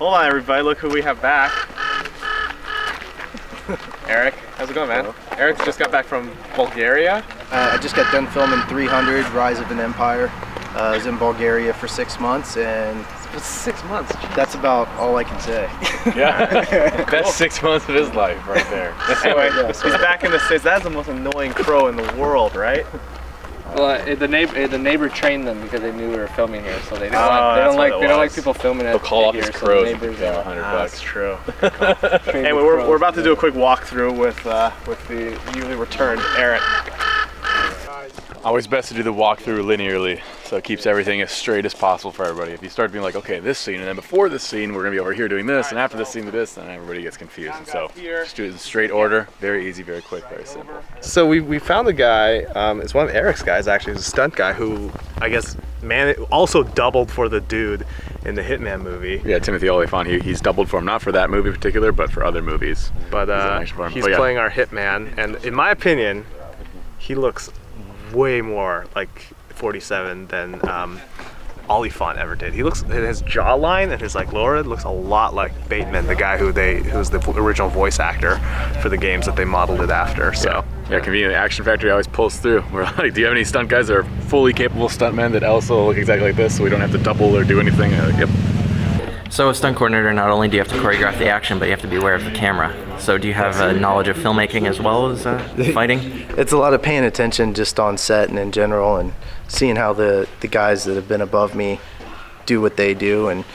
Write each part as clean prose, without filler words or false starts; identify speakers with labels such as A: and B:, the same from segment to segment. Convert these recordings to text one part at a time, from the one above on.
A: Hold on, everybody. Look who we have back. Eric, how's it going, man?
B: Hello.
A: Eric just got back from Bulgaria.
B: I just got done filming 300, Rise of an Empire. I was in Bulgaria for 6 months, and
A: 6 months.
B: that's about all I can say.
A: Yeah, that's 6 months of his life right there. Anyway, he's back in the States. That's the most annoying crow in the world, right?
C: Well, the neighbor trained them because they knew we were filming here, so they don't like people filming it.
A: They'll call off
C: here,
A: his
C: so
A: crows.
C: the neighbors
A: Yeah, $100.
B: That's true.
A: Anyway, we're about to do a quick walkthrough with the newly returned Eric.
D: Always best to do the walkthrough linearly, so it keeps everything as straight as possible for everybody. If you start being like, okay, this scene, and then before this scene, we're gonna be over here doing this, and after this scene, do this, then everybody gets confused. And so just do it in straight order, very easy, very quick, very simple.
A: So we found a guy, it's one of Eric's guys actually, he's a stunt guy who, I guess, also doubled for the dude in the Hitman movie.
D: Yeah, Timothy Oliphant, he's doubled for him, not for that movie in particular, but for other movies.
A: But he's playing our Hitman, and in my opinion, he looks way more like 47 than Oliphant ever did. He looks, his jawline and his like lower looks a lot like Bateman, the guy who's the original voice actor for the games that they modeled it after. So
D: yeah, convenient. Action Factory always pulls through. We're like, do you have any stunt guys that are fully capable stuntmen that also look exactly like this, so we don't have to double or do anything? Like, yep.
E: So a stunt coordinator, not only do you have to choreograph the action, but you have to be aware of the camera. So do you have a knowledge of filmmaking as well as fighting?
B: It's a lot of paying attention just on set and in general, and seeing how the guys that have been above me do what they do, and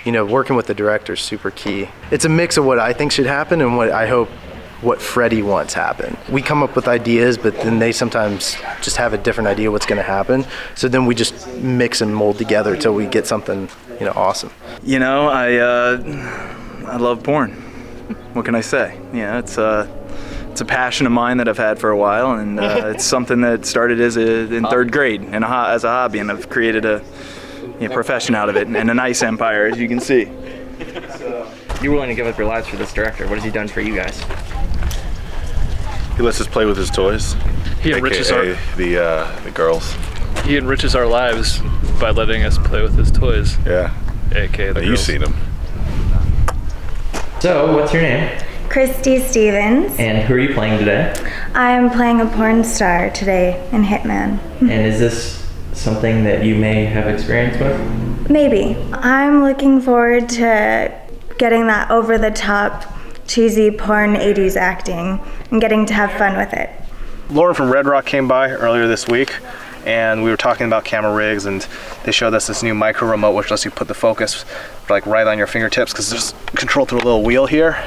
B: working with the director is super key. It's a mix of what I think should happen and what Freddie wants happen. We come up with ideas, but then they sometimes just have a different idea what's going to happen. So then we just mix and mold together till we get something awesome.
F: I love porn. What can I say? It's a passion of mine that I've had for a while, and it's something that started in third grade and as a hobby, and I've created a profession out of it, and a nice empire, as you can see.
E: You're willing to give up your lives for this director. What has he done for you guys?
D: He lets us play with his toys.
G: He enriches
D: the girls.
G: He enriches our lives by letting us play with his toys.
D: Yeah.
G: AKA the girls.
D: You've seen him.
E: So, what's your name?
H: Christy Stevens.
E: And who are you playing today?
H: I'm playing a porn star today in Hitman.
E: And is this something that you may have experience with?
H: Maybe. I'm looking forward to getting that over-the-top, cheesy porn 80s acting and getting to have fun with it.
A: Lauren from Red Rock came by earlier this week, and we were talking about camera rigs, and they showed us this new micro remote which lets you put the focus like right on your fingertips because there's control through a little wheel here.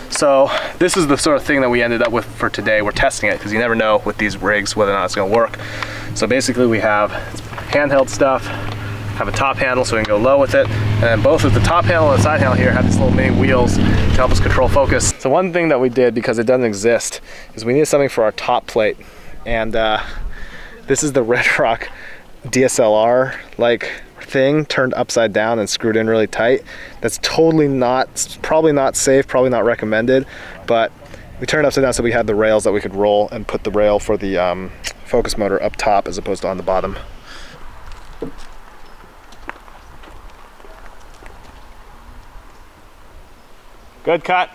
A: So this is the sort of thing that we ended up with for today. We're testing it because you never know with these rigs whether or not it's going to work. So basically we have handheld stuff, have a top handle so we can go low with it, and then both with the top handle and the side handle here have these little mini wheels to help us control focus. So one thing that we did, because it doesn't exist, is we needed something for our top plate, and this is the Red Rock DSLR like thing turned upside down and screwed in really tight. That's probably not safe, probably not recommended, but we turned it upside down so we had the rails that we could roll and put the rail for the focus motor up top as opposed to on the bottom. Good cut.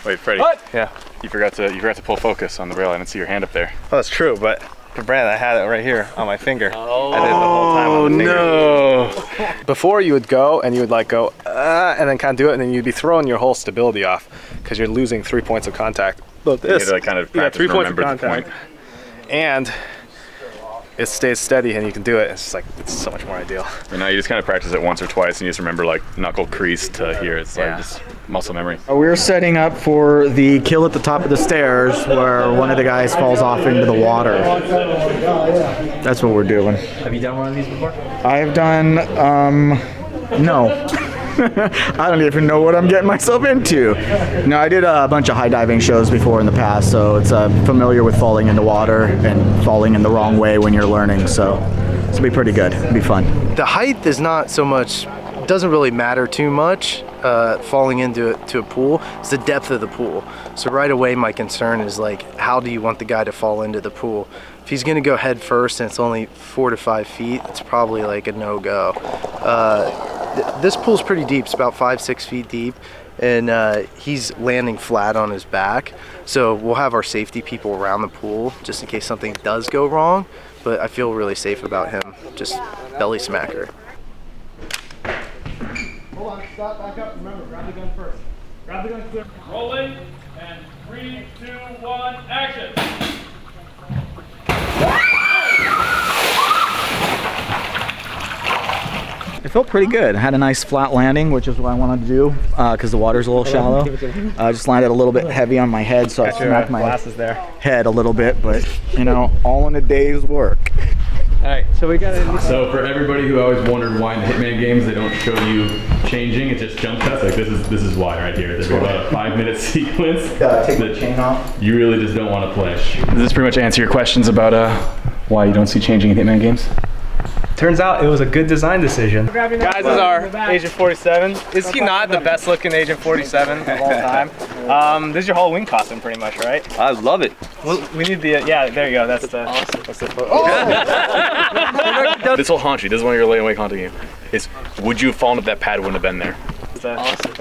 D: Wait, Freddie.
A: What? Yeah.
D: You forgot to pull focus on the rail. I didn't see your hand up there.
A: Oh, that's true, but Brandon, I had it right here on my finger. Oh, I did it the whole time on the finger. No. Before you would go and you would like go, and then kind of do it, and then you'd be throwing your whole stability off because you're losing 3 points of contact. Look, this.
D: You had to like kind of practice
A: 3 points of
D: remember the
A: contact.
D: point.
A: And it stays steady and you can do it. It's just like, it's so much more ideal.
D: And now you just kind of practice it once or twice and you just remember like knuckle crease to here. It's like just muscle memory.
I: We're setting up for the kill at the top of the stairs where one of the guys falls off into the water. That's what we're doing.
E: Have you done one of these before?
I: I've done, no. I don't even know what I'm getting myself into. No, I did a bunch of high diving shows before in the past, so it's familiar with falling into water and falling in the wrong way when you're learning, so it'll be pretty good. It'll be fun.
B: The height is not so much, doesn't really matter too much falling into a pool. It's the depth of the pool. So right away my concern is like, how do you want the guy to fall into the pool? If he's gonna go head first and it's only 4 to 5 feet, it's probably like a no-go. This pool's pretty deep. It's about 5-6 feet deep, and he's landing flat on his back. So we'll have our safety people around the pool just in case something does go wrong. But I feel really safe about him. Just belly smacker.
J: Hold on, stop, back up. Remember, grab the gun first. Grab the gun clear. Rolling, and 3, 2, 1, action.
I: It felt pretty good. I had a nice flat landing, which is what I wanted to do because the water's a little shallow. I just landed a little bit heavy on my head, so I smacked my head a little bit, but you know, all in a day's work.
C: Alright, so we got to...
D: So for everybody who always wondered why in the Hitman games they don't show you changing, it's just jump cuts. Like this is why right here. There's about a 5-minute sequence.
I: Take the chain off.
D: You really just don't want to play. Does this pretty much answer your questions about why you don't see changing in Hitman games?
A: Turns out it was a good design decision.
C: Guys, this is our Agent 47. Is he not the best looking Agent 47 of all time? This is your Halloween costume pretty much, right?
K: I love it.
C: Well, we need the, yeah, there you go. That's the, awesome. That's the
D: This will haunt you. This is one of your laying awake haunting you. Is would you have fallen if that pad wouldn't have been there?
C: Awesome.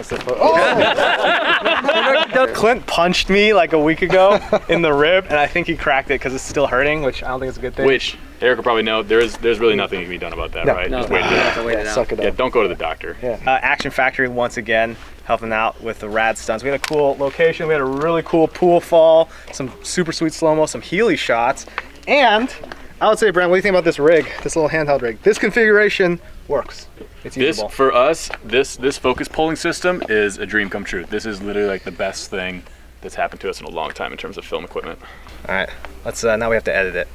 C: Clint punched me like a week ago in the rib, and I think he cracked it because it's still hurting, which I don't think is a good thing.
D: Which Eric will probably know. There's really nothing can be done about that, right?
C: No,
D: just wait it out.
C: Suck it up.
D: Yeah, don't go to the doctor.
C: Yeah. Action Factory once again helping out with the rad stunts. We had a cool location. We had a really cool pool fall, some super sweet slow-mo, some Healy shots, and I would say, Brent, what do you think about this rig, this little handheld rig? This configuration works. It's usable.
D: For us, this focus pulling system is a dream come true. This is literally like the best thing that's happened to us in a long time in terms of film equipment.
C: All right, let's now we have to edit it.